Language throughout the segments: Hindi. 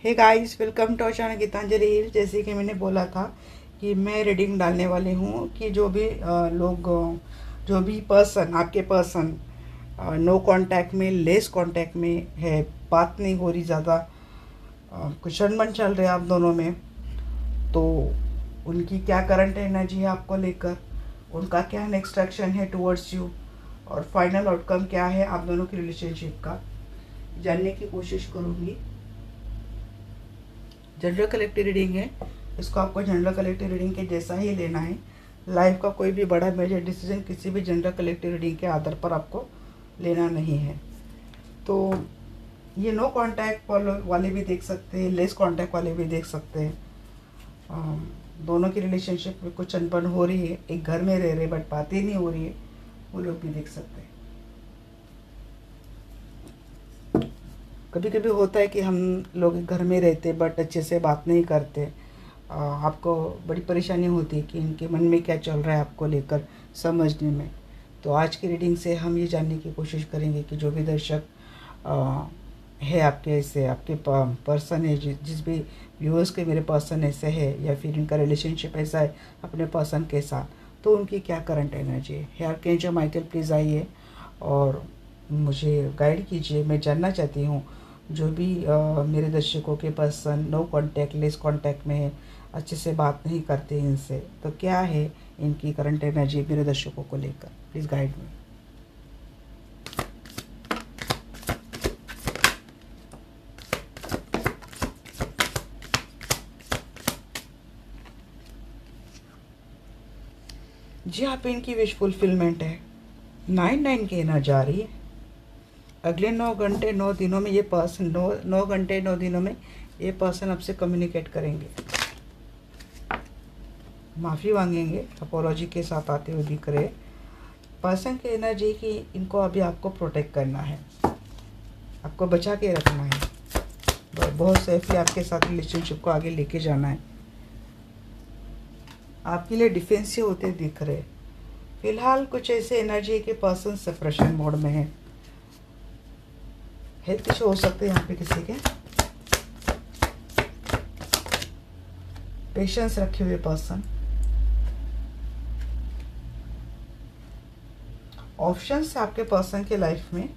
Hey guys, welcome to channel Geetanjali. जैसे कि मैंने बोला था कि मैं रीडिंग डालने वाली हूँ कि जो भी लोग, जो भी पर्सन, आपके पर्सन नो कांटेक्ट में, लेस कांटेक्ट में है, बात नहीं हो रही ज़्यादा, कुछ अनबन चल रहे हैं आप दोनों में, तो उनकी क्या करंट एनर्जी है आपको लेकर, उनका क्या नेक्स्ट एक्शन है टुवर्ड्स यू, और फाइनल आउटकम क्या है आप दोनों की रिलेशनशिप का, जानने की कोशिश करूँगी। जनरल कलेक्टिव रीडिंग है, इसको आपको जनरल कलेक्टिव रीडिंग के जैसा ही लेना है। लाइफ का कोई भी बड़ा मेजर डिसीजन किसी भी जनरल कलेक्टिव रीडिंग के आधार पर आपको लेना नहीं है। तो ये नो कांटेक्ट वाले भी देख सकते हैं, लेस कांटेक्ट वाले भी देख सकते हैं। दोनों की रिलेशनशिप में कुछ अनबन हो रही है, एक घर में रह रहे बट बातें नहीं हो रही है, वो लोग भी देख सकते हैं। कभी कभी होता है कि हम लोग घर में रहते बट अच्छे से बात नहीं करते। आपको बड़ी परेशानी होती है कि इनके मन में क्या चल रहा है आपको लेकर समझने में। तो आज की रीडिंग से हम ये जानने की कोशिश करेंगे कि जो भी दर्शक है आपके, ऐसे आपके पर्सन है, जिस भी व्यूअर्स के मेरे पर्सन ऐसे है या फिर इनका रिलेशनशिप ऐसा है अपने पर्सन के साथ, तो उनकी क्या करंट एनर्जी है। हेयर आर्कएंजल माइकल प्लीज़ आइए और मुझे गाइड कीजिए। मैं जानना चाहती हूँ जो भी मेरे दर्शकों के person no contact, less contact में है, अच्छे से बात नहीं करते इनसे, तो क्या है इनकी करंट एनर्जी मेरे दर्शकों को लेकर। Please guide me. जी, आप इनकी विश फुलफिलमेंट है। 9 की एनर्जी आ रही है। अगले 9 घंटे 9 दिनों में ये पर्सन, 9 घंटे 9 दिनों में ये पर्सन आपसे कम्युनिकेट करेंगे, माफ़ी मांगेंगे, अपोलॉजी के साथ आते हुए दिख रहे। पर्सन की एनर्जी की इनको अभी आपको प्रोटेक्ट करना है, आपको बचा के रखना है, बहुत सेफली आपके साथ रिलेशनशिप को आगे लेके जाना है। आपके लिए डिफेंसिव होते दिख रहे। फिलहाल कुछ ऐसे एनर्जी के पर्सन सेपरेशन मोड में है। हेल्थ इशू हो सकते हैं यहाँ पे किसी के। पेशेंस रखे हुए पर्सन। ऑप्शंस आपके पर्सन के लाइफ में,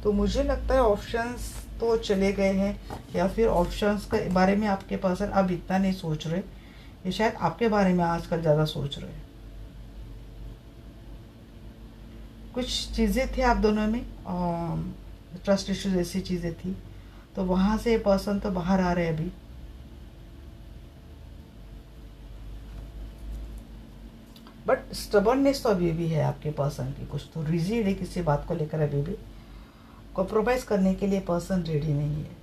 तो मुझे लगता है ऑप्शंस तो चले गए हैं, या फिर ऑप्शंस के बारे में आपके पर्सन अब इतना नहीं सोच रहे, ये शायद आपके बारे में आजकल ज़्यादा सोच रहे हैं। कुछ चीज़ें थे आप दोनों में, ट्रस्ट इश्यूज ऐसी चीज़ें थी, तो वहाँ से पर्सन तो बाहर आ रहे हैं अभी। बट स्टबर्ननेस तो अभी भी है आपके पर्सन की, कुछ तो रिजिड है किसी बात को लेकर, अभी भी कॉम्प्रोमाइज़ करने के लिए पर्सन रेडी नहीं है।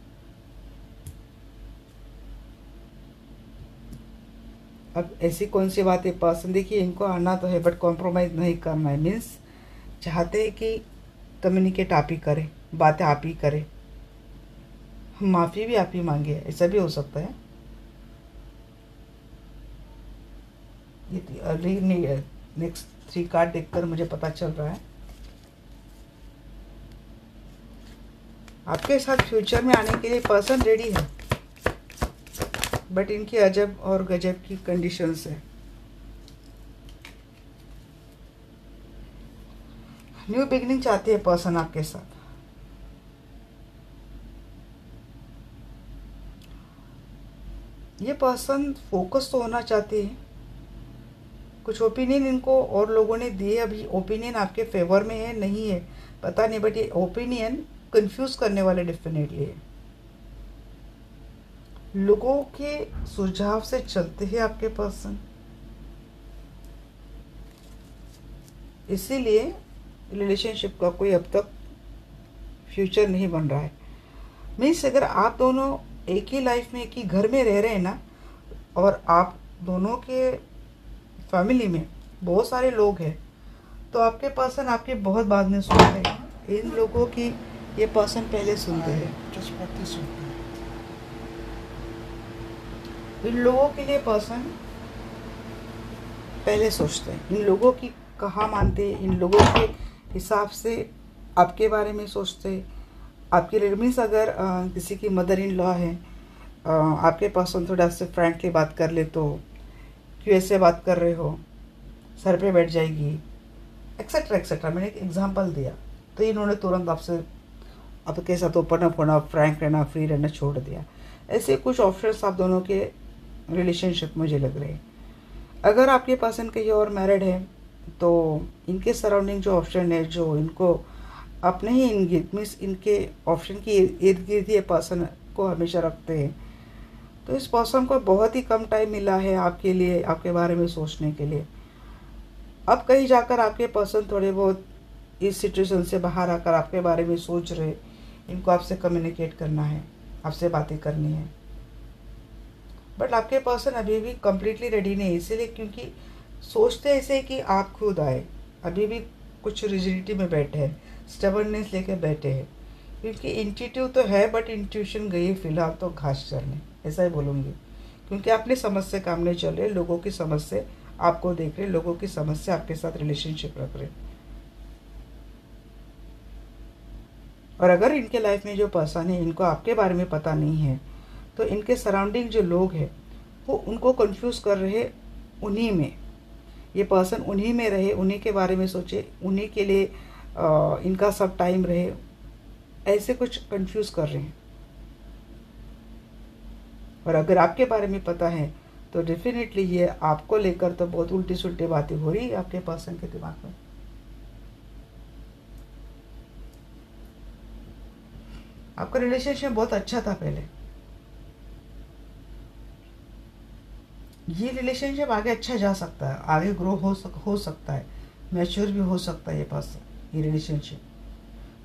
अब ऐसी कौन सी बात है पर्सन, देखिए इनको आना तो है बट कॉम्प्रोमाइज़ नहीं करना है। मीन्स चाहते हैं कि कम्युनिकेट आप ही करें, बातें आप ही करें, माफ़ी भी आप ही मांगे, ऐसा भी हो सकता है। ये नेक्स्ट 3 कार्ड देखकर मुझे पता चल रहा है आपके साथ फ्यूचर में आने के लिए पर्सन रेडी है, बट इनकी अजब और गजब की कंडीशंस है। न्यू बिगनिंग चाहती है पर्सन आपके साथ। ये पर्सन फोकस तो होना चाहते हैं। कुछ ओपिनियन इनको और लोगों ने दिए, अभी ओपिनियन आपके फेवर में है नहीं है पता नहीं, बट ये ओपिनियन कंफ्यूज करने वाले डेफिनेटली है। लोगों के सुझाव से चलते हैं आपके पर्सन, इसीलिए रिलेशनशिप का कोई अब तक फ्यूचर नहीं बन रहा है। मीन्स अगर आप दोनों एक ही लाइफ में, एक ही घर में रह रहे हैं ना, और आप दोनों के फैमिली में बहुत सारे लोग हैं, तो आपके पर्सन आपके बहुत बाद में सुनते हैं। इन लोगों की ये पर्सन पहले सुनते हैं, जज्बाती सुनते हैं। इन लोगों के लिए पर्सन पहले सोचते हैं, इन लोगों की कहा मानते हैं, इन लोगों के हिसाब से आपके बारे में सोचते हैं। आपकी मीन्स अगर किसी की मदर इन लॉ है आपके पर्सन थोड़ा से फ्रैंकली बात कर ले तो क्यों ऐसे बात कर रहे हो, सर पे बैठ जाएगी, एक्सेट्रा एक्सेट्रा। मैंने एक एग्जांपल दिया तो इन्होंने तुरंत आपसे आपके साथ ओपन अप होना, फ्रैंक रहना, फ्री रहना छोड़ दिया। ऐसे कुछ ऑप्शंस आप दोनों के रिलेशनशिप मुझे लग रहे हैं। अगर आपके पर्सन कहीं और मैरिड है तो इनके सराउंडिंग जो ऑप्शन है, जो इनको अपने ही इर्द मीन्स इनके ऑप्शन की इर्द गिर्द ये पर्सन को हमेशा रखते हैं, तो इस पर्सन को बहुत ही कम टाइम मिला है आपके लिए, आपके बारे में सोचने के लिए। अब कहीं जाकर आपके पर्सन थोड़े बहुत इस सिचुएशन से बाहर आकर आपके बारे में सोच रहे, इनको आपसे कम्युनिकेट करना है, आपसे बातें करनी है, बट आपके पर्सन अभी भी कम्प्लीटली रेडी नहीं है। इसीलिए क्योंकि सोचते ऐसे कि आप खुद आए, अभी भी कुछ रिजिडिटी में बैठे हैं, स्टबर्ननेस लेके बैठे हैं। क्योंकि इंट्यूटिव तो है बट इंट्यूशन गई फिलहाल तो घास चरने, ऐसा ही बोलूँगी। क्योंकि अपनी समझ से काम नहीं चल रहे, लोगों की समझ से आपको देख रहे, लोगों की समझ से आपके साथ रिलेशनशिप रख रहे। और अगर इनके लाइफ में जो पर्सन है इनको आपके बारे में पता नहीं है तो इनके सराउंडिंग जो लोग हैं वो उनको कंफ्यूज कर रहे उन्हीं में। ये पर्सन उन्हीं में रहे, उन्हीं के बारे में सोचे, उन्हीं के लिए इनका सब टाइम रहे, ऐसे कुछ कंफ्यूज कर रहे हैं। और अगर आपके बारे में पता है तो डेफिनेटली ये आपको लेकर तो बहुत उल्टी सुल्टी बातें हो रही है आपके पर्सन के दिमाग में। आपका रिलेशनशिप बहुत अच्छा था पहले, ये रिलेशनशिप आगे अच्छा जा सकता है, आगे ग्रो हो सकता है, मैच्योर भी हो सकता है ये पर्सन, ये रिलेशनशिप।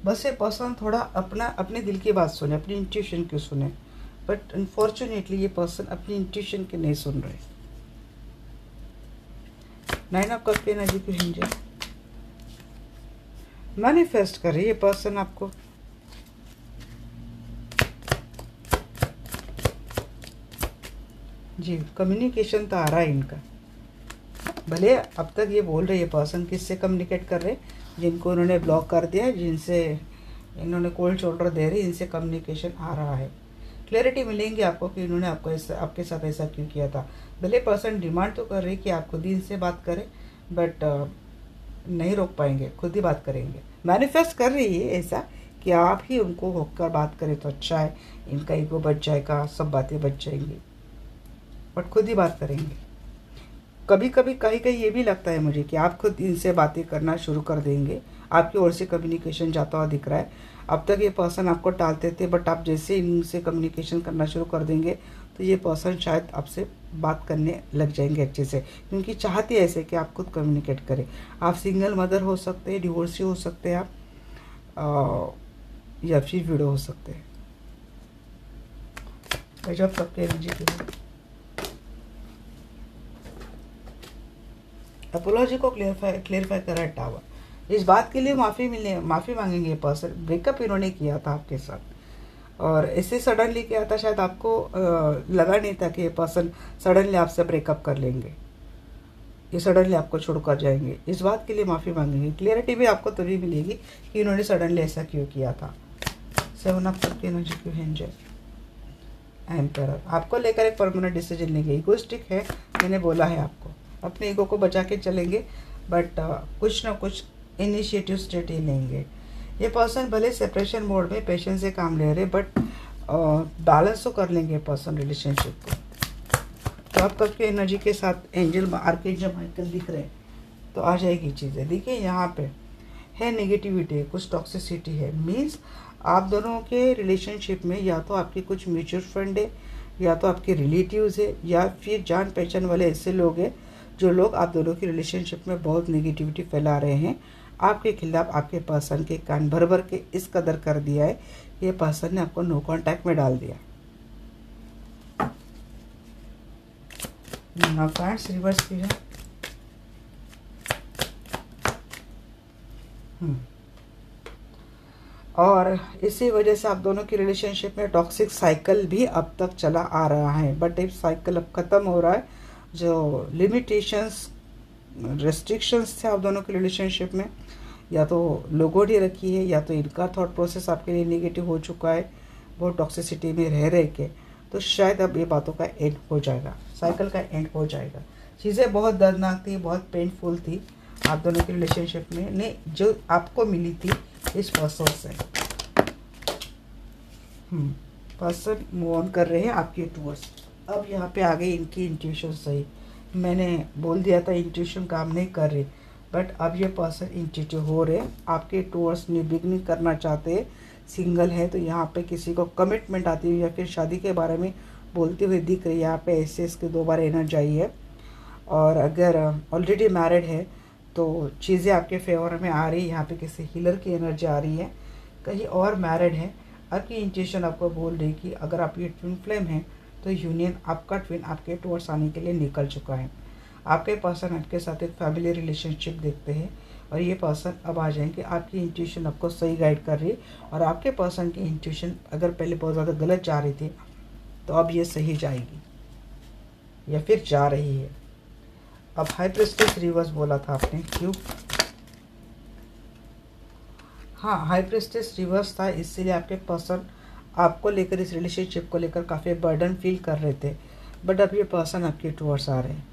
बस ये पर्सन थोड़ा अपने दिल की बात सुने, अपनी इंट्यूशन की सुने, बट अनफॉर्चुनेटली ये पर्सन अपनी इंट्यूशन की नहीं सुन रहे। 9 ऑफ कप की एनर्जी को हिंजे मैनिफेस्ट कर रही है ये पर्सन आपको। जी, कम्युनिकेशन तो आ रहा है इनका। भले अब तक ये बोल रहे ये पर्सन किससे कम्युनिकेट कर रहे, जिनको उन्होंने ब्लॉक कर दिया, जिनसे इन्होंने कोल्ड शोल्डर दे रही, इनसे कम्युनिकेशन आ रहा है। क्लैरिटी मिलेंगी आपको कि इन्होंने आपको ऐसा, आपके साथ ऐसा क्यों किया था। भले पर्सन डिमांड तो कर रही कि आप खुद ही इनसे बात करें, बट नहीं रोक पाएंगे, खुद ही बात करेंगे। मैनिफेस्ट कर रही है ऐसा कि आप ही उनको होकर बात करें तो अच्छा है, इनका ईगो बच जाएगा, सब बातें बच जाएंगी, बट खुद ही बात करेंगे। कभी कभी कहीं कहीं ये भी लगता है मुझे कि आप खुद इनसे बातें करना शुरू कर देंगे, आपकी ओर से कम्युनिकेशन जाता हुआ दिख रहा है। अब तक ये पर्सन आपको टालते थे, बट आप जैसे इनसे कम्युनिकेशन करना शुरू कर देंगे तो ये पर्सन शायद आपसे बात करने लग जाएंगे अच्छे से, क्योंकto चाहती है ऐसे कि आप खुद कम्युनिकेट करें। आप सिंगल मदर हो सकते हैं, डिवोर्सी हो सकते हैं आप, या फिर विडो हो सकते हैं। जब सबके एनर्जी की अपोलॉजी को क्लियरिफाई करा है टावर। इस बात के लिए माफ़ी मांगेंगे पर्सन। ब्रेकअप इन्होंने किया था आपके साथ और ऐसे सडनली किया था, शायद आपको लगा नहीं था कि ये पर्सन सडनली आपसे ब्रेकअप कर लेंगे, ये सडनली आपको छोड़ कर जाएंगे। इस बात के लिए माफ़ी मांगेंगे। क्लियरिटी भी आपको तभी मिलेगी कि इन्होंने सडनली ऐसा क्यों किया था। 7 ऑफ कप की एनर्जी क्यों है एम्परर। आपको लेकर एक परमानेंट डिसीजन लेंगे। इगोइस्टिक है, मैंने बोला है आपको, अपने ईगो को बचा के चलेंगे, बट कुछ ना कुछ इनिशिएटिव स्टेट ही लेंगे। ये पर्सन भले सेपरेशन मोड में पेशेंस से काम ले रहे, बट बैलेंस तो कर लेंगे पर्सन रिलेशनशिप को। तो आप कब की एनर्जी के साथ एंजल आर्कएंजल माइकल दिख रहे हैं तो आ जाएगी चीज़ें। देखिए यहाँ पे है नेगेटिविटी, कुछ टॉक्सिसिटी है। मीन्स आप दोनों के रिलेशनशिप में या तो आपके कुछ म्यूचुअल फंड है, या तो आपके रिलेटिव्स है, या फिर जान पहचान वाले ऐसे लोग हैं जो लोग आप दोनों की रिलेशनशिप में बहुत नेगेटिविटी फैला रहे हैं। आपके खिलाफ आपके पर्सन के कान भर भर के इस कदर कर दिया है, ये पर्सन ने आपको नो कांटेक्ट में डाल दिया। नाउ कार्ड्स रिवर्स की है। और इसी वजह से आप दोनों की रिलेशनशिप में टॉक्सिक साइकिल भी अब तक चला आ रहा है, बट एक साइकिल अब ख़त्म हो रहा है। जो लिमिटेशंस रेस्ट्रिक्शंस थे आप दोनों के रिलेशनशिप में, या तो लोगों ने रखी है, या तो इनका थॉट प्रोसेस आपके लिए नेगेटिव हो चुका है, बहुत टॉक्सिसिटी में रह के। तो शायद अब ये बातों का एंड हो जाएगा, साइकिल का एंड हो जाएगा। चीज़ें बहुत दर्दनाक थी, बहुत पेनफुल थी आप दोनों की रिलेशनशिप में, ने जो आपको मिली थी इस पर्सन से। पर्सन मूव ऑन कर रहे हैं आपके टूवर्ड्स। अब यहाँ पे आ गई इनकी इंट्यूशन सही। मैंने बोल दिया था इंट्यूशन काम नहीं कर रही, बट अब ये पर्सन इंट्यूटिव हो रहे हैं आपके टूवर्ड्स, न्यू बिगनिंग करना चाहते हैं। सिंगल है तो यहाँ पे किसी को कमिटमेंट आती हुई या फिर शादी के बारे में बोलते हुए दिख रही है। यहाँ पे ऐसे इसके 2 बार एनर्जी आई है। और अगर ऑलरेडी मैरिड है तो चीज़ें आपके फेवर में आ रही है। यहाँ पे किसी हीलर की एनर्जी आ रही है। कहीं और मैरिड है, आपकी इंट्यूशन आपको बोल रही कि अगर आप ये ट्विन फ्लेम है तो यूनियन आपका ट्विन आपके टूवर्ड्स आने के लिए निकल चुका है। आपके पर्सन आपके साथ एक फैमिली रिलेशनशिप देखते हैं और ये पर्सन अब आ जाएंगे। आपकी इंट्यूशन आपको सही गाइड कर रही है और आपके पर्सन की इंट्यूशन अगर पहले बहुत ज़्यादा गलत जा रही थी तो अब ये सही जाएगी या फिर जा रही है। अब हाई प्रीस्टेस रिवर्स बोला था आपने, क्यों? हाँ, हाई प्रीस्टेस रिवर्स था, इसीलिए आपके पर्सन आपको लेकर, इस रिलेशनशिप को लेकर काफ़ी बर्डन फील कर रहे थे। बट अब ये पर्सन आपके टूवर्ड्स आ रहे हैं।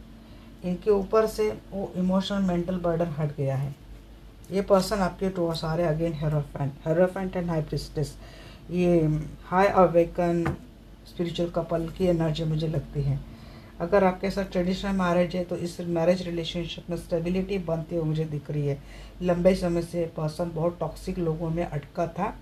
इनके ऊपर से वो इमोशनल मेंटल बर्डन हट गया है। ये पर्सन आपके टूवर्ड्स आ रहे हैं। Again hierophant and high priestess, ये हाई अवेकन स्पिरिचुअल कपल की एनर्जी मुझे लगती है। अगर आपके साथ ट्रेडिशनल मैरिज है तो इस मैरिज रिलेशनशिप में स्टेबिलिटी बनती हुई मुझे दिख रही है। लंबे समय से पर्सन बहुत टॉक्सिक लोगों में अटका था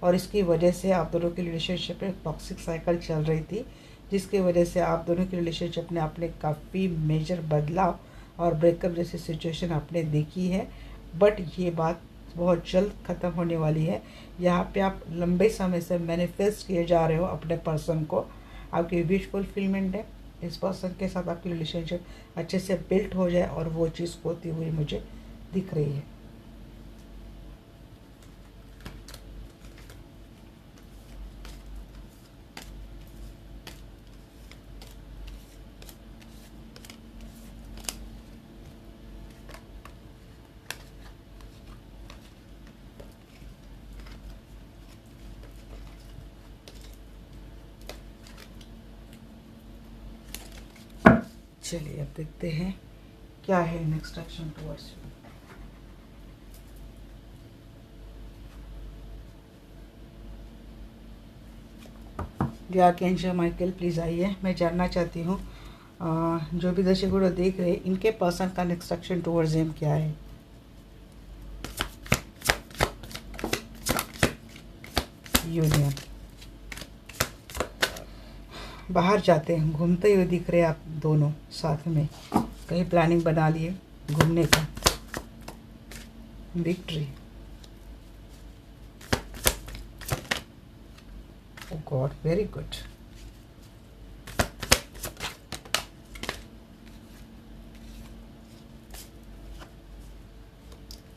और इसकी वजह से आप दोनों की रिलेशनशिप में टॉक्सिक साइकिल चल रही थी, जिसकी वजह से आप दोनों की रिलेशनशिप में आपने काफ़ी मेजर बदलाव और ब्रेकअप जैसी सिचुएशन आपने देखी है। बट ये बात बहुत जल्द ख़त्म होने वाली है। यहाँ पे आप लंबे समय से मैनिफेस्ट किए जा रहे हो अपने पर्सन को। आपकी विश फुलफिलमेंट है। इस पर्सन के साथ आपकी रिलेशनशिप अच्छे से बिल्ट हो जाए और वो चीज़ होती हुई मुझे दिख रही है। चलिए अब देखते हैं क्या है next action towards you. The archangel Michael please आइए। मैं जानना चाहती हूँ जो भी दर्शक वीडियो देख रहे हैं, इनके पर्सन का नेक्स्ट एक्शन टुवर्ड्स हिम क्या है। यूनियन, बाहर जाते हैं, घूमते हुए दिख रहे हैं आप दोनों साथ में, कहीं प्लानिंग बना लिए घूमने का। विक्ट्री, ओह गॉड, वेरी गुड।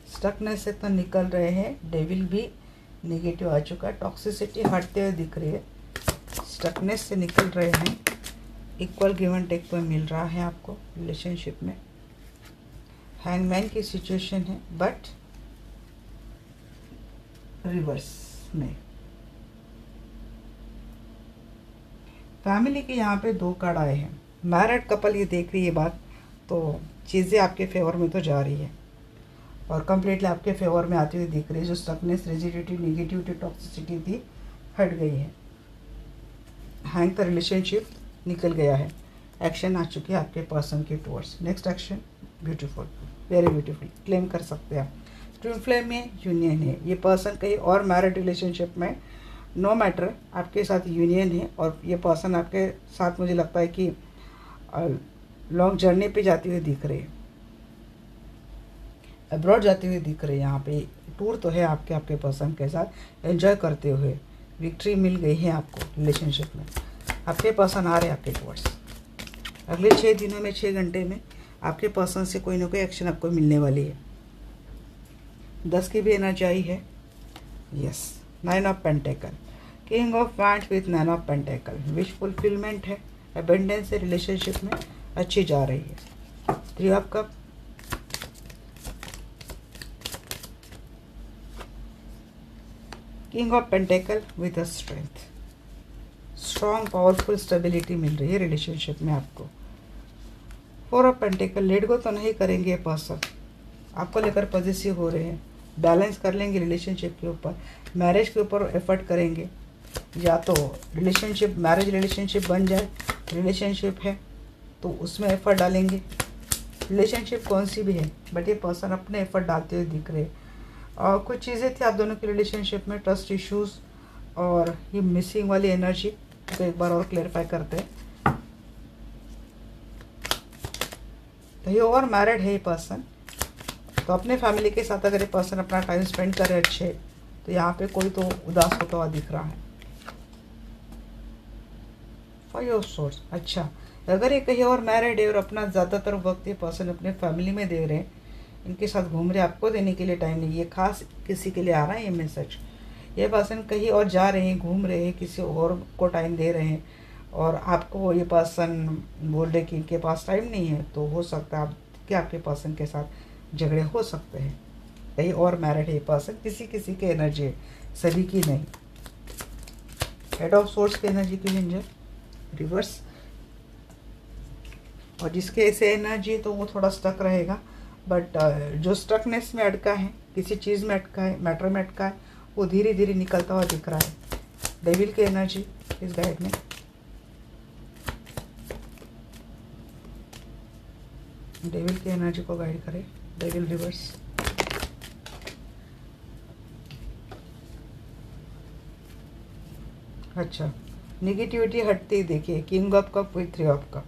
स्टकनेस से तो निकल रहे हैं, डेविल भी नेगेटिव आ चुका है, टॉक्सिसिटी हटते हुए दिख रही है, स्टकनेस से निकल रहे हैं, इक्वल गिव एंड टेक तो मिल रहा है आपको रिलेशनशिप में। हैंगमैन की सिचुएशन है बट रिवर्स में। फैमिली के यहाँ पे 2 कार्ड आए हैं। मैरिड कपल ये देख रही है बात, तो चीज़ें आपके फेवर में तो जा रही है और कंप्लीटली आपके फेवर में आती हुई दिख रही है। जो स्टकनेस, रिजिडिटी, नेगेटिविटी, टॉक्सिसिटी थी हट गई है। हैंग का रिलेशनशिप निकल गया है, एक्शन आ चुकी है आपके पर्सन के towards. Next action beautiful, very beautiful, claim कर सकते हैं आप। ट्विन फ्लेम में यूनियन है, ये पर्सन कहीं और मैरिड रिलेशनशिप में, नो मैटर आपके साथ यूनियन है और ये पर्सन आपके साथ मुझे लगता है कि लॉन्ग जर्नी पे जाती हुई दिख रही है, अब्रॉड जाती हुई दिख रही है। यहाँ पे टूर तो है आपके पर्सन के साथ एंजॉय करते हुए। विक्ट्री मिल गई है आपको रिलेशनशिप में। आपके पर्सन आ रहे हैं आपके टुवर्ड्स। अगले 6 दिनों में, 6 घंटे में आपके पर्सन से कोई ना कोई एक्शन आपको मिलने वाली है। 10 की भी एनर्जी आई है, yes. 9 of pentacle, king of wands with 9 of pentacle, wish fulfilment है, एबंडेंस है, रिलेशनशिप में अच्छी जा रही है। 3 of cup, king of pentacle with a strength strong powerful stability मिल रही है रिलेशनशिप में आपको। 4 ऑफ पेंटिकल, लेट गो तो नहीं करेंगे ये पर्सन, आपको लेकर पॉजिटिव हो रहे हैं, बैलेंस कर लेंगे रिलेशनशिप के ऊपर, मैरिज के ऊपर एफर्ट करेंगे, या तो रिलेशनशिप मैरिज रिलेशनशिप बन जाए, रिलेशनशिप है तो उसमें एफर्ट डालेंगे, रिलेशनशिप कौन सी भी है, बट ये पर्सन अपने एफर्ट डालते हुए दिख रहे हैं। और कुछ चीज़ें थी आप दोनों की रिलेशनशिप में, ट्रस्ट इश्यूज़ और ये मिसिंग वाली एनर्जी को एक बार और क्लेरिफाई करते हैं। तो ये ओवर मैरिड है ये पर्सन, तो अपने फैमिली के साथ अगर ये पर्सन अपना टाइम स्पेंड करे अच्छे, तो यहाँ पे कोई तो उदास होता हुआ दिख रहा है। 5 ऑफ सोर्स, अच्छा अगर ये कहीं और मैरिड है और अपना ज़्यादातर वक्त ये पर्सन अपने फैमिली में दे रहे हैं, इनके साथ घूम रहे हैं, आपको देने के लिए टाइम नहीं, ये खास किसी के लिए आ रहा है ये मैसेज। ये पर्सन कहीं और जा रहे हैं, घूम रहे हैं, किसी और को टाइम दे रहे हैं, और आपको ये पर्सन बोल रहे कि इनके पास टाइम नहीं है, तो हो सकता है कि आपके पर्सन के साथ झगड़े हो सकते हैं। कहीं और मैरिड है ये पर्सन, किसी किसी की एनर्जी है, सभी की नहीं। हेड ऑफ सोर्स की एनर्जी की एंजल रिवर्स, और जिसके ऐसे एनर्जी तो वो थोड़ा स्टक रहेगा, बट जो स्टकनेस में अटका है, किसी चीज़ में अटका है, मैटर में अटका है, वो धीरे धीरे निकलता हुआ दिख रहा है। डेविल की एनर्जी इस गाइड में, डेविल की एनर्जी को गाइड करे, डेविल रिवर्स, अच्छा निगेटिविटी हटती देखिए, king of cup with 3 of cup,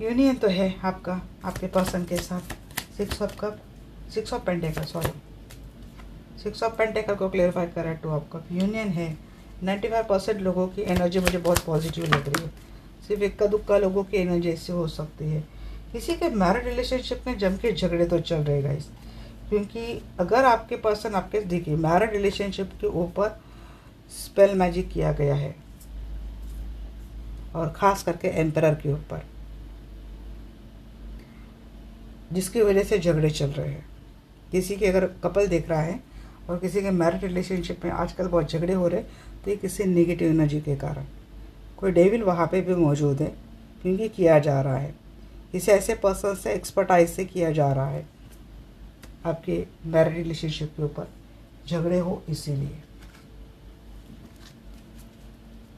union तो है आपका आपके पर्सन के साथ। 6 of cup, 6 of pentacle, sorry 6 of pentacle को क्लेरिफाई करा, 2 ऑफ कप, यूनियन है। 95% लोगों की एनर्जी मुझे बहुत पॉजिटिव लग रही है, सिर्फ इक्का दुक्का लोगों की एनर्जी ऐसे हो सकती है। किसी के मैरिड रिलेशनशिप में जम के झगड़े तो चल रहे गाइस, क्योंकि अगर आपके पर्सन आपके देखिए मैरिड रिलेशनशिप के ऊपर स्पेल मैजिक किया गया है, और ख़ास करके एम्परर के ऊपर, जिसकी वजह से झगड़े चल रहे हैं। किसी के अगर कपल देख रहा है और किसी के मैरिड रिलेशनशिप में आजकल बहुत झगड़े हो रहे हैं, तो ये किसी नेगेटिव एनर्जी के कारण, कोई डेविल वहाँ पे भी मौजूद है, क्योंकि किया जा रहा है किसी ऐसे पर्सन से, एक्सपर्टाइज से किया जा रहा है आपके मैरिड रिलेशनशिप के ऊपर झगड़े हो, इसीलिए।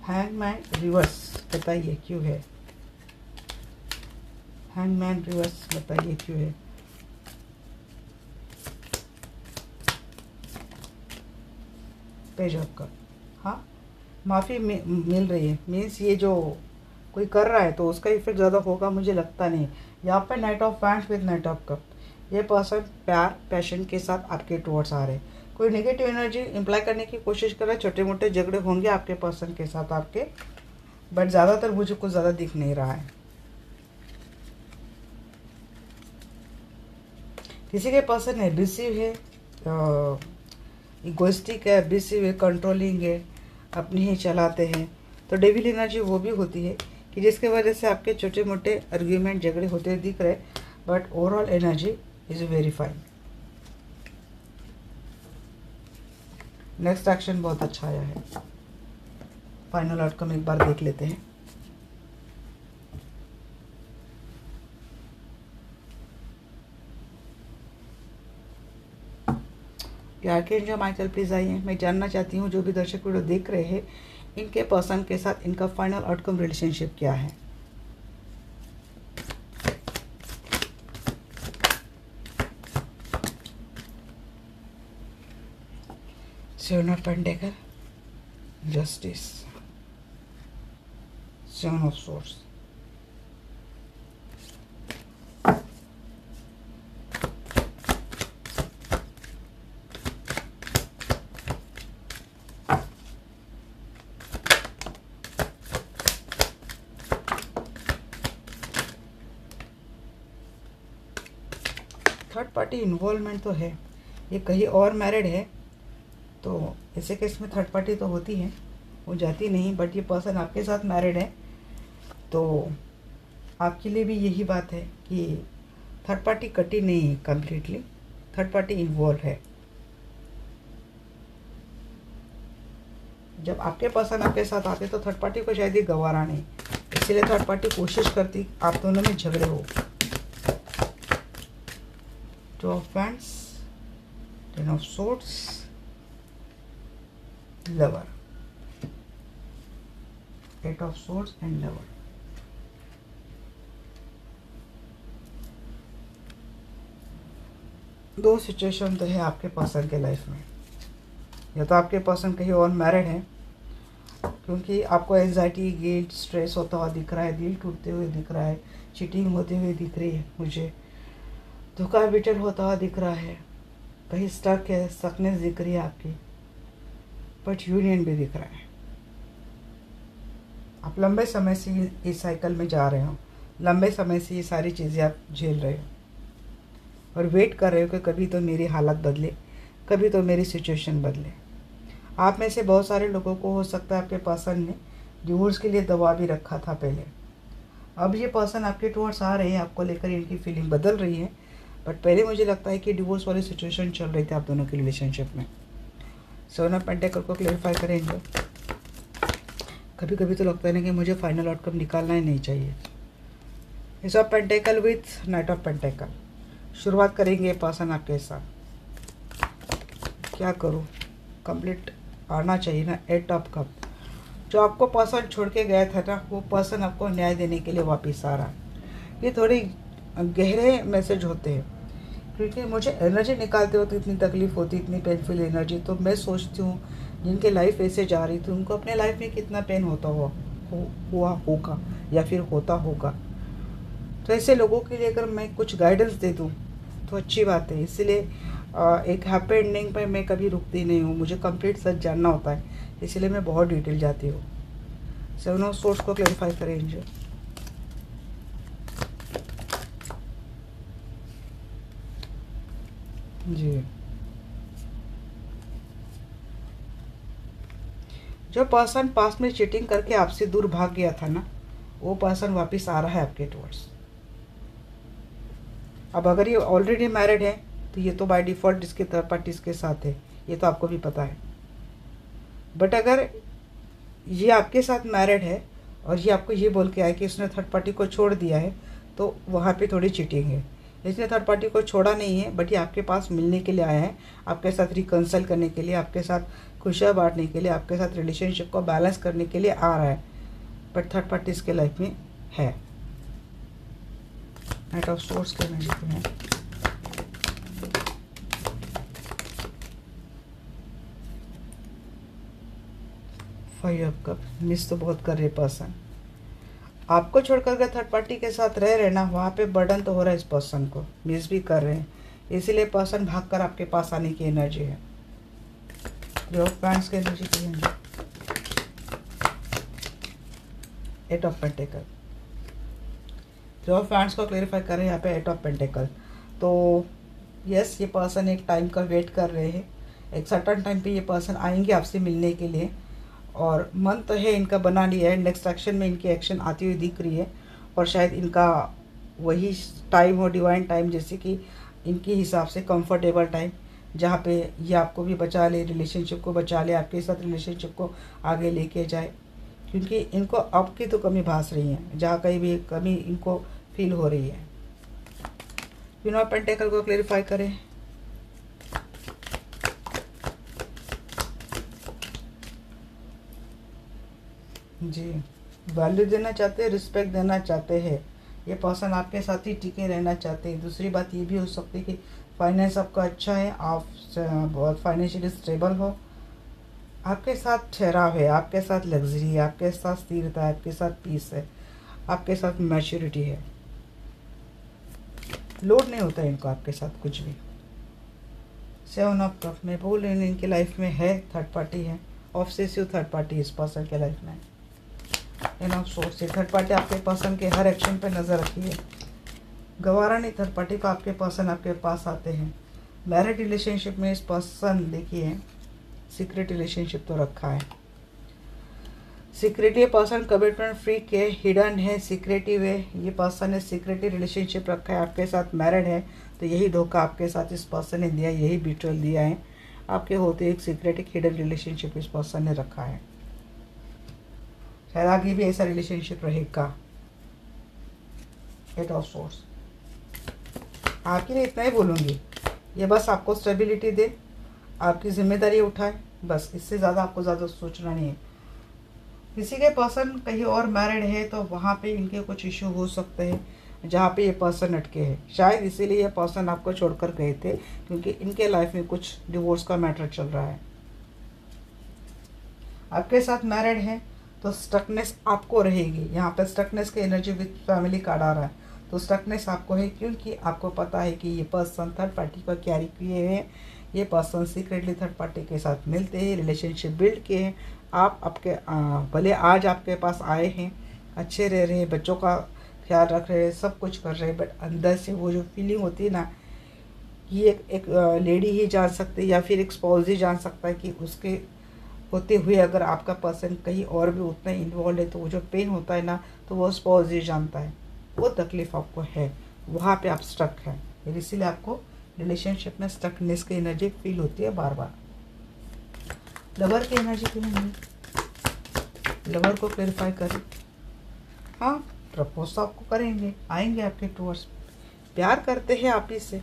हैंगमैन रिवर्स, बताइए क्यों है? हैंगमैन रिवर्स, बताइए क्यों है? पेज ऑफ कप, हाँ माफ़ी मिल रही है, मीन्स ये जो कोई कर रहा है तो उसका इफेक्ट ज़्यादा होगा मुझे लगता नहीं। यहाँ पर night of wands with night of cup, ये पर्सन प्यार पैशन के साथ आपके टुवर्ड्स आ रहे हैं, कोई नेगेटिव एनर्जी इम्प्लाई करने की कोशिश कर रहा है, छोटे मोटे झगड़े होंगे आपके पर्सन के साथ आपके, बट ज़्यादातर मुझे कुछ ज़्यादा दिख नहीं रहा है। किसी के पर्सन एग्रेसिव है, इगोइस्टिक है, एब्रेसिव है, कंट्रोलिंग है, अपनी ही चलाते हैं, तो डेविल एनर्जी वो भी होती है कि जिसके वजह से आपके छोटे मोटे आर्ग्यूमेंट झगड़े होते दिख रहे, but overall energy is very fine. Next action बहुत अच्छा आया है, फाइनल आउटकम एक बार देख लेते हैं। आर्कएंजल माइकल प्लीज आइए, मैं जानना चाहती हूँ जो भी दर्शक वीडियो देख रहे हैं, इनके पर्सन के साथ इनका फाइनल आउटकम रिलेशनशिप क्या है। Seven of pentacle, justice, seven of source, third party involvement तो है, ये कहीं और मैरिड है, तो ऐसे केस में थर्ड पार्टी तो होती है, वो जाती नहीं, बट ये पर्सन आपके साथ मैरिड है, तो आपके लिए भी यही बात है कि थर्ड पार्टी कटी नहीं है कम्प्लीटली, थर्ड पार्टी इन्वॉल्व है। जब आपके पर्सन आपके साथ आते तो थर्ड पार्टी को शायद ये गवारा नहीं, इसीलिए थर्ड पार्टी कोशिश करती आप दोनों में झगड़े हो। 2 of wands, 10 of swords, lover, 8 of swords and lover. दो सिचुएशन तो है आपके पर्सन के लाइफ में। या तो आपके पर्सन कहीं और मैरिड है, क्योंकि आपको एंजाइटी, गिल्ट, स्ट्रेस होता हुआ दिख रहा है, दिल टूटते हुए दिख रहा है, चीटिंग होते हुए दिख रही है मुझे, धोखा बिटर होता हुआ दिख रहा है, कहीं स्टक है, स्टकनेस दिख रही है आपकी, बट यूनियन भी दिख रहा है। आप लंबे समय से इस साइकिल में जा रहे हो, लंबे समय से ये सारी चीज़ें आप झेल रहे हो और वेट कर रहे हो कि कभी तो मेरी हालत बदले, कभी तो मेरी सिचुएशन बदले। आप में से बहुत सारे लोगों को हो सकता है आपके पर्सन ने डिवोर्स के लिए दबा भी रखा था पहले। अब ये पर्सन आपके टुवर्ड्स आ रहे हैं, आपको लेकर इनकी फीलिंग बदल रही है, बट पहले मुझे लगता है कि डिवोर्स वाली सिचुएशन चल रही थी आप दोनों की रिलेशनशिप में। 7 ऑफ पेंटिकल को क्लेरिफाई करेंगे। कभी कभी तो लगता है ना कि मुझे फाइनल आउटकम निकालना ही नहीं चाहिए। S of pentacle with night of pentacle. शुरुआत करेंगे पर्सन आपके साथ, क्या करूं, कंप्लीट आना चाहिए ना। 8 ऑफ कप, जो आपको पर्सन छोड़ के गया था ना, वो पर्सन आपको न्याय देने के लिए वापस आ रहा है। ये थोड़ी गहरे मैसेज होते हैं, क्योंकि मुझे एनर्जी निकालते वक्त इतनी तकलीफ होती, इतनी पेनफुल एनर्जी, तो मैं सोचती हूँ जिनके लाइफ ऐसे जा रही थी उनको अपने लाइफ में कितना पेन होता हुआ होगा या फिर होता होगा। तो ऐसे लोगों के लिए अगर मैं कुछ गाइडेंस दे दूँ तो अच्छी बात है। इसलिए एक हैप्पी एंडिंग पर मैं कभी रुकती नहीं हूँ, मुझे कंप्लीट सच जानना होता है, इसलिए मैं बहुत डिटेल जाती हूँ। 7 ऑफ सोर्स को क्लैरिफाई करेंगे। जी, जो पर्सन पास्ट में चीटिंग करके आपसे दूर भाग गया था ना, वो पर्सन वापस आ रहा है आपके टुवर्ड्स। अब अगर ये ऑलरेडी मैरिड है तो ये तो बाय डिफ़ॉल्ट इसके थर्ड पार्टीज के साथ है, ये तो आपको भी पता है। बट अगर ये आपके साथ मैरिड है और ये आपको ये बोल के आया कि इसने थर्ड पार्टी को छोड़ दिया है, तो वहाँ पे थोड़ी चीटिंग है। इसने थर्ड पार्टी को छोड़ा नहीं है, बट ये आपके पास मिलने के लिए आया है, आपके साथ रिकंसल करने के लिए, आपके साथ खुशियाँ बांटने के लिए, आपके साथ रिलेशनशिप को बैलेंस करने के लिए आ रहा है, बट थर्ड पार्टी इसके लाइफ में है। नाइट ऑफ सोर्स के एनर्जी पे है। फाइव ऑफ कप, मिस तो बहुत कर रहे पर्सन, आपको छोड़कर अगर थर्ड पार्टी के साथ रह रहे ना, वहाँ पे बर्डन तो हो रहा है इस पर्सन को, मिस भी कर रहे हैं, इसीलिए पर्सन भागकर आपके पास आने की एनर्जी है। जो फ्रेंड्स की एनर्जी की है, 8 ऑफ पेंटिकल। जो फ्रेंड्स को क्लेरिफाई कर रहे हैं यहाँ पे 8 ऑफ पेंटिकल। तो यस, ये पर्सन एक टाइम का वेट कर रहे हैं, एक सर्टन टाइम पे ये पर्सन आएंगे आपसे मिलने के लिए, और मन तो है इनका बना लिया है, नेक्स्ट एक्शन में इनकी एक्शन आती हुई दिख रही है, और शायद इनका वही टाइम हो, डिवाइन टाइम, जैसे कि इनके हिसाब से कंफर्टेबल टाइम, जहाँ पे ये आपको भी बचा ले, रिलेशनशिप को बचा ले, आपके साथ रिलेशनशिप को आगे लेके जाए, क्योंकि इनको आपकी तो कमी भास रही है, जहाँ कहीं भी कमी इनको फील हो रही है। क्वीन ऑफ पेंटिकल को क्लेरिफाई करें। जी, वैल्यू देना चाहते हैं, रिस्पेक्ट देना चाहते हैं, ये पर्सन आपके साथ ही टिके रहना चाहते हैं। दूसरी बात ये भी हो सकती है कि फाइनेंस आपका अच्छा है, आप बहुत फाइनेंशियली स्टेबल हो, आपके साथ ठहराव है, आपके साथ लग्जरी है, आपके साथ स्थिरता है, आपके साथ पीस है, आपके साथ मैच्योरिटी है, लोड नहीं होता है इनको आपके साथ कुछ भी। 7 ऑफ कप, मैं बोल रही हूँ इनकी लाइफ में है, थर्ड पार्टी है, ऑब्सेसिव थर्ड पार्टी इस पर्सन के लाइफ में। Ten of source, third party आपके पर्सन के हर एक्शन पे नज़र रखिए, गवारा नहीं, थर्ड पार्टी को आपके पर्सन आपके पास आते हैं। मैरिड रिलेशनशिप में इस पर्सन देखिए सीक्रेट रिलेशनशिप तो रखा है, सीक्रेटिव पर्सन कमिटमेंट फ्री के हिडन है, सीक्रेटिव है, ये पर्सन ने सीक्रेटिव रिलेशनशिप रखा है, आपके साथ मैरिड है, तो यही धोखा आपके साथ इस पर्सन ने दिया, यही बिट्रेयल दिया है, आपके होते एक सीक्रेट एक हिडन रिलेशनशिप इस पर्सन ने रखा है। शायद आगे भी ऐसा रिलेशनशिप रहेगा। 8 ऑफ सोर्स। आपके लिए इतना ही बोलूँगी, ये बस आपको स्टेबिलिटी दे, आपकी जिम्मेदारी उठाए, बस इससे ज़्यादा आपको ज़्यादा सोचना नहीं है। किसी के पर्सन कहीं और मैरिड है तो वहाँ पे इनके कुछ इशू हो सकते हैं जहाँ पे ये पर्सन अटके हैं। शायद इसीलिए ये पर्सन आपको छोड़कर गए थे, क्योंकि इनके लाइफ में कुछ डिवोर्स का मैटर चल रहा है। आपके साथ मैरिड है तो स्टकनेस आपको रहेगी। यहाँ पे स्टकनेस की एनर्जी विद फैमिली कार्ड आ रहा है, तो स्टकनेस आपको है, क्योंकि आपको पता है कि ये पर्सन थर्ड पार्टी को कैरी किए हैं। ये पर्सन सीक्रेटली थर्ड पार्टी के साथ मिलते हैं, रिलेशनशिप बिल्ड किए हैं। आप आपके भले आज आपके पास आए हैं, अच्छे रह रहे हैं, बच्चों का ख्याल रख रहे हैं, सब कुछ कर रहे हैं, बट अंदर से वो जो फीलिंग होती है ना, ये एक लेडी ही जान सकती है या फिर एक स्पाउस ही जान सकता है कि उसके होते हुए अगर आपका पर्सन कहीं और भी उतना इन्वॉल्व है तो वो जो पेन होता है ना, तो वो स्पाउस ही जानता है। वो तकलीफ़ आपको है, वहाँ पे आप स्टक हैं, इसीलिए आपको रिलेशनशिप में स्टकनेस की एनर्जी फील होती है बार बार। लवर की एनर्जी क्यों नहीं? लवर को क्लेरिफाई करें। हाँ, प्रपोज तो आपको करेंगे, आएंगे आपके टूवर्ड्स, प्यार करते हैं आप ही से,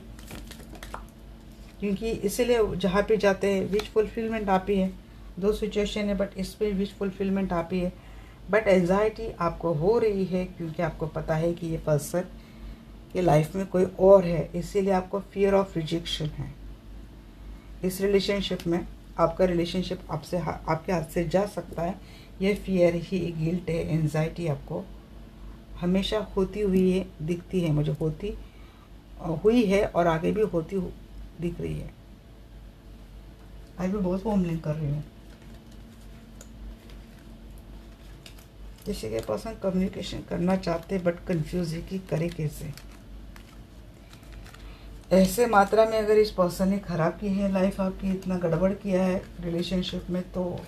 क्योंकि इसीलिए जहाँ पे जाते हैं विश फुलफिलमेंट आप ही है। दो सिचुएशन है, बट इस पर विश फुलफिलमेंट आप ही है। बट एंजाइटी आपको हो रही है, क्योंकि आपको पता है कि ये पर्सन के लाइफ में कोई और है, इसीलिए आपको फियर ऑफ रिजेक्शन है। इस रिलेशनशिप में आपका रिलेशनशिप आपसे आपके हाथ से जा सकता है, ये फियर ही, गिल्ट है, एंजाइटी आपको हमेशा होती हुई है, दिखती है, मुझे होती हुई है और आगे भी होती दिख रही है। आज भी बहुत होमलिंग कर रही हूँ। किसी के पर्सन कम्युनिकेशन करना चाहते बट कंफ्यूज है कि करे कैसे। ऐसे मात्रा में अगर इस पर्सन ने ख़राब की है लाइफ आपकी, इतना गड़बड़ किया है रिलेशनशिप में, तो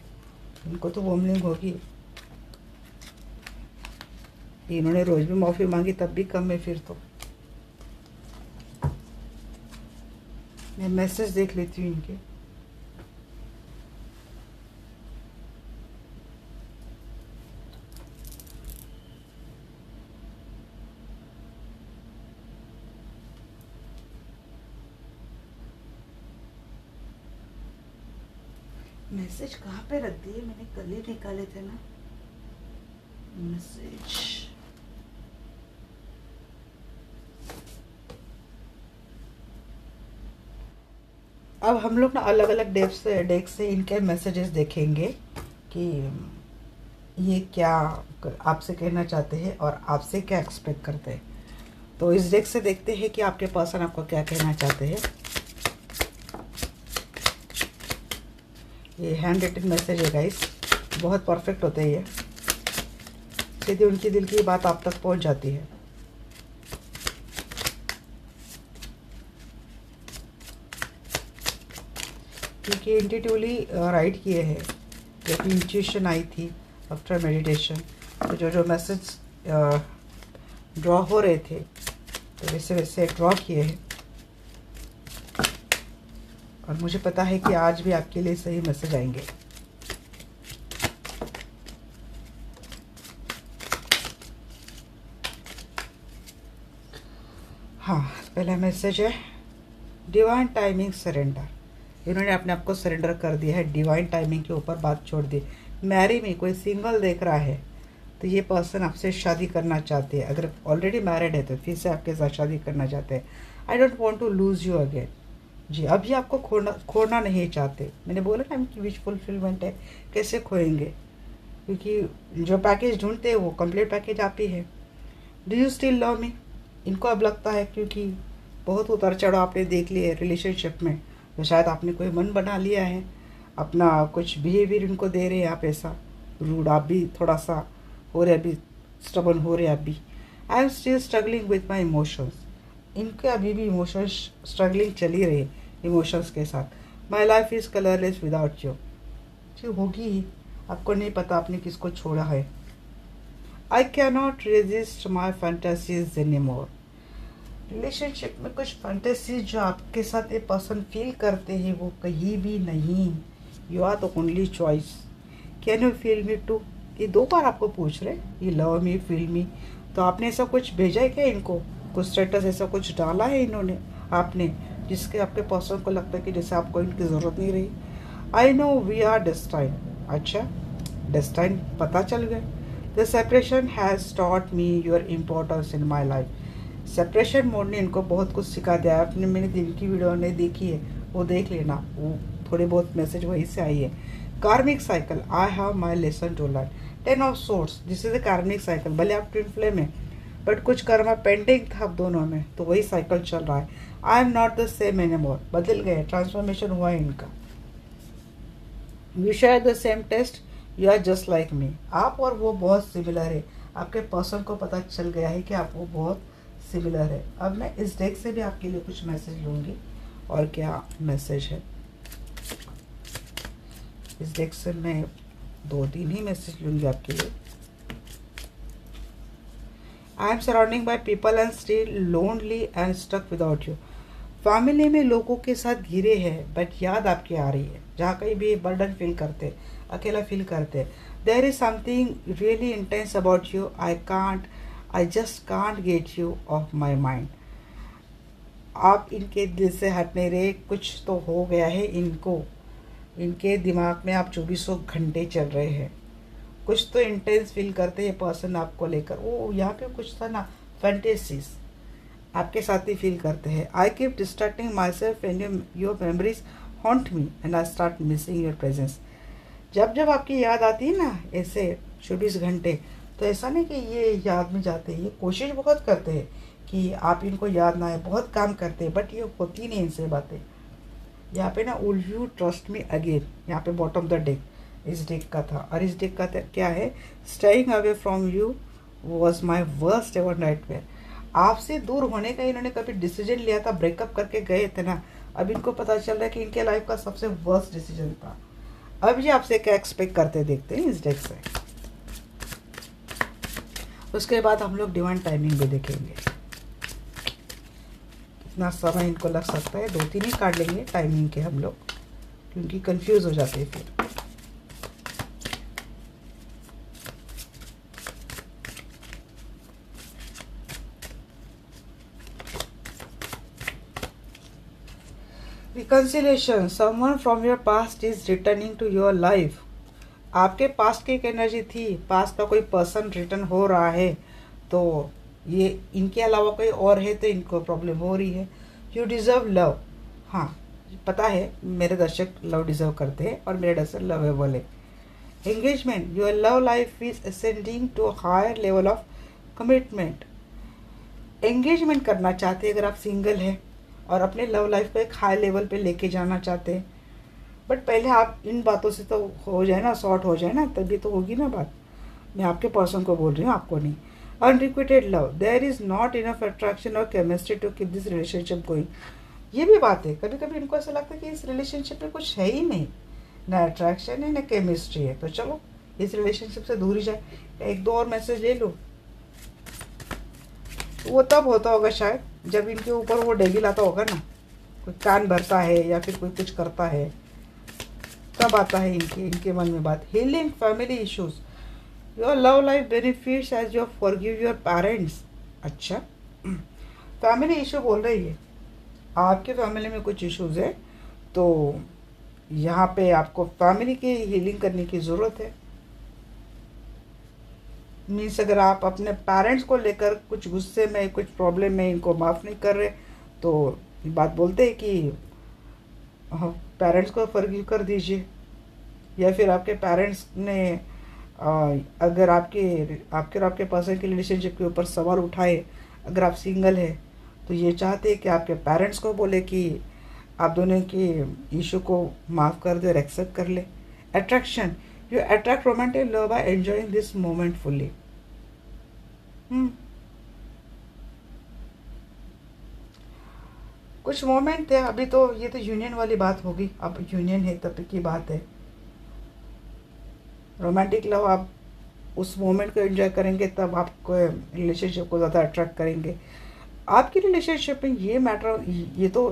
इनको तो होमलिंग होगी। इन्होंने रोज भी माफ़ी मांगी तब भी कम है। फिर तो मैं मैसेज देख लेती हूँ इनके। मैसेज कहाँ पे रख दिए? मैंने कल ही निकाले थे ना मैसेज। अब हम लोग ना अलग अलग डेक से इनके मैसेजेस देखेंगे कि ये क्या आपसे कहना चाहते हैं और आपसे क्या एक्सपेक्ट करते हैं। तो इस डेक से देखते हैं कि आपके पर्सन आपको क्या कहना चाहते हैं। ये हैंड रिटन मैसेज है गाइस, बहुत परफेक्ट होते हैं ये, सीधे उनकी दिल की बात आप तक पहुंच जाती है। क्योंकि इंट्यूटिवली राइट किए हैं, जब इंट्यूशन आई थी आफ्टर मेडिटेशन, तो जो मैसेज ड्रॉ हो रहे थे तो वैसे वैसे ड्रॉ किए हैं। और मुझे पता है कि आज भी आपके लिए सही मैसेज आएंगे। हाँ, पहला मैसेज है डिवाइन टाइमिंग सरेंडर। इन्होंने अपने आप को सरेंडर कर दिया है, डिवाइन टाइमिंग के ऊपर बात छोड़ दी। मैरी में कोई सिंगल देख रहा है तो ये पर्सन आपसे शादी करना चाहते हैं। अगर ऑलरेडी मैरिड है तो फिर से आपके साथ शादी करना चाहते हैं। I don't want to lose you again. जी, अभी आपको खोना नहीं चाहते। मैंने बोला ना इनकी विश फुलफिलमेंट है, कैसे खोएंगे, क्योंकि जो पैकेज ढूंढते हैं वो कंप्लीट पैकेज आप ही है। Do you still love me? इनको अब लगता है, क्योंकि बहुत उतार चढ़ाव आपने देख लिया है रिलेशनशिप में, तो शायद आपने कोई मन बना लिया है, अपना कुछ बिहेवियर इनको दे रहे हैं आप ऐसा रूड। आप भी थोड़ा सा हो रहे, अभी स्टबन हो रहे अभी। I am still struggling with my emotions. इनके अभी भी इमोशंस स्ट्रगलिंग चली रही है इमोशंस के साथ। My life is colourless without you. जी होगी ही, आपको नहीं पता आपने किसको छोड़ा है। I can not resist my fantasies any more. Relationship में कुछ फैंटेसीज जो आपके साथ ये पर्सन फील करते हैं वो कहीं भी नहीं। You are the only choice. Can you feel me too? ये 2 बार आपको पूछ रहे ये लव मी फील मी, तो आपने ऐसा कुछ भेजा है क्या इनको, कुछ स्टेटस ऐसा कुछ डाला है इन्होंने आपने, जिसके आपके पर्सन को लगता है कि जैसे आपको इनकी ज़रूरत नहीं रही। I know we are destine. अच्छा, डेस्टाइन पता चल गया। The separation has taught me your importance in my life. Separation mode ने इनको बहुत कुछ सिखा दिया। आपने मैंने दिन की वीडियो ने देखी है, वो देख लेना, वो थोड़े बहुत मैसेज वहीं से आई है। Karmic cycle, I have my lesson to learn. 10 of swords, this is a karmic cycle. भले आप ट्विन फ्लेम में, बट कुछ कर्म पेंडिंग था आप दोनों में, तो वही साइकिल चल रहा है। I am not the same anymore, बदल गए, ट्रांसफॉर्मेशन हुआ है इनका। You share the same taste, you are just like me. आप और वो बहुत सिमिलर है। आपके पर्सन को पता चल गया है कि आप वो बहुत सिमिलर है। अब मैं इस डेक से भी आपके लिए कुछ मैसेज लूँगी, और क्या मैसेज है इस डेक से। मैं 2-3 ही मैसेज लूँगी आपके लिए। I am surrounding by people and still lonely and stuck without you. Family में लोगों के साथ घिरे हैं, बट याद आपकी आ रही है। जहाँ कहीं भी बर्डन फील करते, अकेला फील करते, there is something really intense about you. I just can't get you off my mind. आप इनके दिल से हट नहीं रहे, कुछ तो हो गया है इनको, इनके दिमाग में आप 2400 घंटे चल रहे हैं। कुछ तो इंटेंस फील करते हैं पर्सन आपको लेकर। वो यहाँ पे कुछ था ना, फैंटेसीज आपके साथ ही फील करते हैं। I keep distracting my self and your memories haunt me and I start missing your presence. जब जब आपकी याद आती है ना ऐसे 24 घंटे, तो ऐसा नहीं कि ये याद में जाते हैं, ये कोशिश बहुत करते हैं कि आप इनको याद ना आए, बहुत काम करते हैं, बट ये होती नहीं इनसे बातें। यहाँ पे ना will you trust me again, यहाँ पे बॉटम ऑफ द डेक इस डेक का था। और इस डेक का क्या है, staying away from you was my worst ever nightmare. आपसे दूर होने का इन्होंने कभी डिसीजन लिया था, ब्रेकअप करके गए थे ना, अब इनको पता चल रहा है कि इनके लाइफ का सबसे वर्स्ट डिसीजन था। अब ये आपसे क्या एक्सपेक्ट करते देखते हैं इस डेक से। उसके बाद हम लोग डिवाइन टाइमिंग भी देखेंगे, कितना समय इनको लग सकता है। 2-3 ही कार्ड लेंगे टाइमिंग के हम लोग, क्योंकि कंफ्यूज हो जाते हैं फिर। Reconciliation, someone from your past is returning to your life. आपके पास्ट की एक एनर्जी थी, पास्ट का कोई पर्सन रिटर्न हो रहा है, तो ये इनके अलावा कोई और है तो इनको प्रॉब्लम हो रही है। यू डिज़र्व लव, हाँ पता है मेरे दर्शक लव डिज़र्व करते हैं और मेरे दर्शक लवेबल है। Engagement, your love life is ascending to higher level of commitment. Engagement करना चाहते हैं अगर आप सिंगल हैं और अपने लव लाइफ को एक हाई लेवल पे लेके जाना चाहते हैं, बट पहले आप इन बातों से तो हो जाए ना, सॉर्ट हो जाए ना, तभी तो होगी ना बात। मैं आपके पर्सन को बोल रही हूँ, आपको नहीं। Unrequited love, there is not enough attraction और chemistry to keep this relationship going. ये भी बात है, कभी कभी इनको ऐसा लगता है कि इस रिलेशनशिप में कुछ है ही नहीं, ना अट्रैक्शन है ना केमिस्ट्री है, तो चलो इस रिलेशनशिप से दूर ही जाए। 1-2 और मैसेज ले लो। वो तब होता होगा शायद जब इनके ऊपर वो डेविल आता होगा ना, कोई कान भरता है या फिर कोई कुछ करता है, तब आता है इनके मन में बात। Healing family issues, your love life benefits as you forgive your parents. अच्छा, फैमिली इशू बोल रही है, आपके फैमिली में कुछ इश्यूज है, तो यहाँ पे आपको फैमिली की हीलिंग करने की ज़रूरत है। मीन्स अगर आप अपने पेरेंट्स को लेकर कुछ गुस्से में, कुछ प्रॉब्लम में इनको माफ़ नहीं कर रहे, तो बात बोलते हैं कि पेरेंट्स को फॉरगिव कर दीजिए। या फिर आपके पेरेंट्स ने अगर आपके और आपके पर्सन के रिलेशनशिप के ऊपर सवाल उठाए, अगर आप सिंगल है तो ये चाहते हैं कि आपके पेरेंट्स को बोले कि आप दोनों की इशू को माफ़ कर दे और एक्सेप्ट कर ले। Attraction, you attract romantic love by enjoying this moment fully. कुछ मोमेंट थे, अभी तो ये तो यूनियन वाली बात होगी, अब यूनियन है तब की बात है। रोमांटिक लव आप उस मोमेंट को एंजॉय करेंगे, तब आपको रिलेशनशिप को ज़्यादा अट्रैक्ट करेंगे। आपकी रिलेशनशिप में ये मैटर, ये तो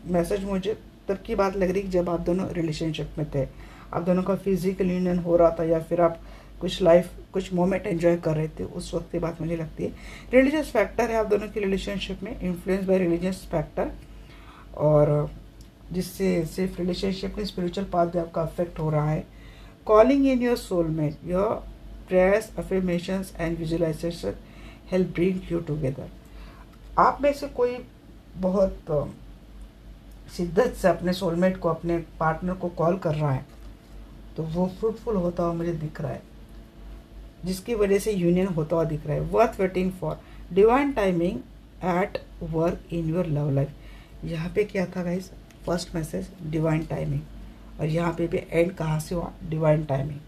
मैसेज मुझे तब की बात लग रही जब आप दोनों रिलेशनशिप में थे, आप दोनों का फिजिकल यूनियन हो रहा था, या फिर आप कुछ लाइफ कुछ मोमेंट एंजॉय कर रहे थे, उस वक्त की बात मुझे लगती है। रिलीजियस फैक्टर है आप दोनों की रिलेशनशिप में, इन्फ्लुएंस बाय रिलीजियस फैक्टर, और जिससे सिर्फ रिलेशनशिप में स्पिरिचुअल पाथ भी आपका अफेक्ट हो रहा है। Calling in your soulmate, your prayers, affirmations and visualisation help bring you together. आप में से कोई बहुत शिद्दत से अपने सोलमेट को, अपने पार्टनर को कॉल कर रहा है, तो वो फ्रूटफुल होता हुआ मुझे दिख रहा है, जिसकी वजह से यूनियन होता हुआ दिख रहा है। Worth waiting for, divine timing at work in your love life. यहाँ पे क्या था guys, first message divine timing, और यहाँ पे भी एंड कहाँ से हुआ, डिवाइन टाइमिंग।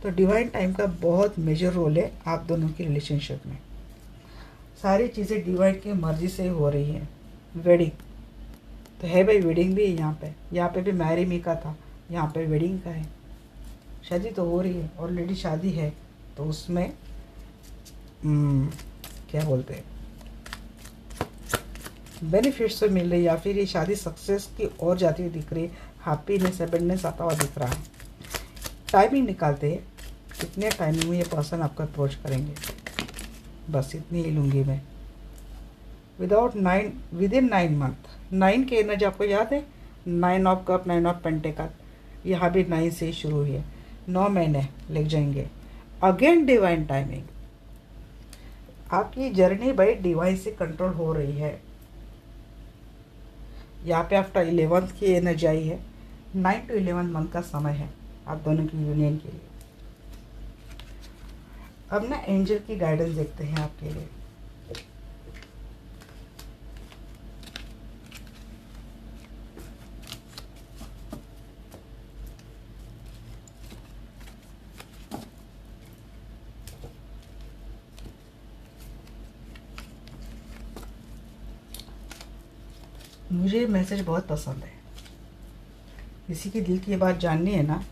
तो डिवाइन टाइम का बहुत मेजर रोल है आप दोनों की रिलेशनशिप में। सारी चीज़ें डिवाइन की मर्जी से हो रही हैं। वेडिंग तो है भाई, वेडिंग भी है यहाँ पे भी मैरी मी का था, यहाँ पे वेडिंग का है। शादी तो हो रही है, ऑलरेडी शादी है, तो उसमें क्या बोलते हैं, बेनिफिट्स तो मिल रही है, या फिर ये शादी सक्सेस की ओर जाती हुई दिख रही है, हैप्पीनेस एबंडेंस आता हुआ दिख रहा है। टाइमिंग निकालते हैं, कितने टाइमिंग में ये पर्सन आपको अप्रोच करेंगे, बस इतनी ही लूँगी मैं। विद इन 9 मंथ, 9 की एनर्जी आपको याद है, 9 ऑफ कप, 9 ऑफ पेंटिकल, यहाँ भी 9 से ही शुरू हुई है, 9 महीने लग जाएंगे। अगेन डिवाइन टाइमिंग, आपकी जर्नी बाई डिवाइन से कंट्रोल हो रही है। यहाँ पे आफ्टर 11th की एनर्जी आई है, 9 to 11 मंथ का समय है आप दोनों की यूनियन के लिए। अब ना एंजल की गाइडेंस देखते हैं आपके लिए। मुझे मैसेज बहुत पसंद है, किसी के दिल की बात जाननी है ना,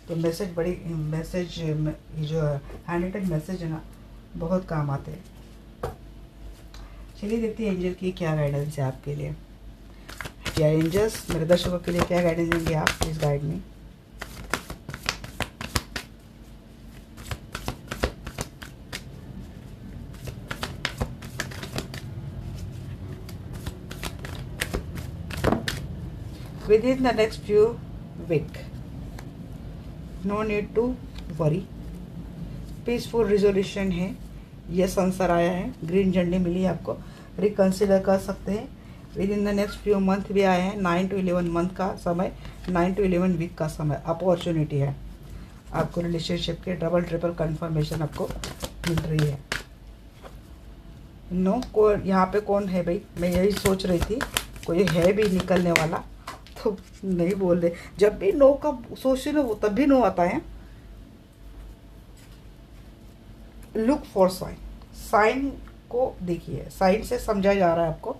तो मैसेज ये जो हैंड रिटन मैसेज है ना, बहुत काम आते हैं। चलिए देखते हैं एंजल की क्या गाइडेंस है आपके लिए। क्या एंजल्स मेरे दर्शकों के लिए क्या गाइडेंस देंगे आप, please guide me. Within the next few week, no need to worry, peaceful resolution है। यस आंसर आया है, ग्रीन झंडी मिली है आपको, रिकंसिडर कर सकते हैं। With in the next few month भी आया है, 9 to 11 मंथ का समय, 9 to 11 वीक का समय, अपॉर्चुनिटी है आपको। रिलेशनशिप के डबल ट्रिपल कंफर्मेशन आपको मिल रही है। नो को यहाँ पे कौन है भाई, मैं यही सोच रही थी, कोई है भी निकलने वाला, तो नहीं बोल रहे। जब भी नो का सोच रहे हो तब भी नो आता है। लुक फॉर साइन, साइन को देखिए, साइन से समझाया जा रहा है आपको,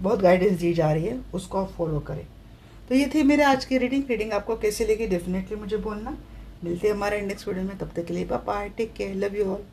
बहुत गाइडेंस दी जा रही है, उसको आप फॉलो करें। तो ये थी मेरे आज की रीडिंग आपको कैसी लगी डेफिनेटली मुझे बोलना। मिलते हैं हमारे नेक्स्ट वीडियो में, तब तक के लिए bye bye, take care, love you all.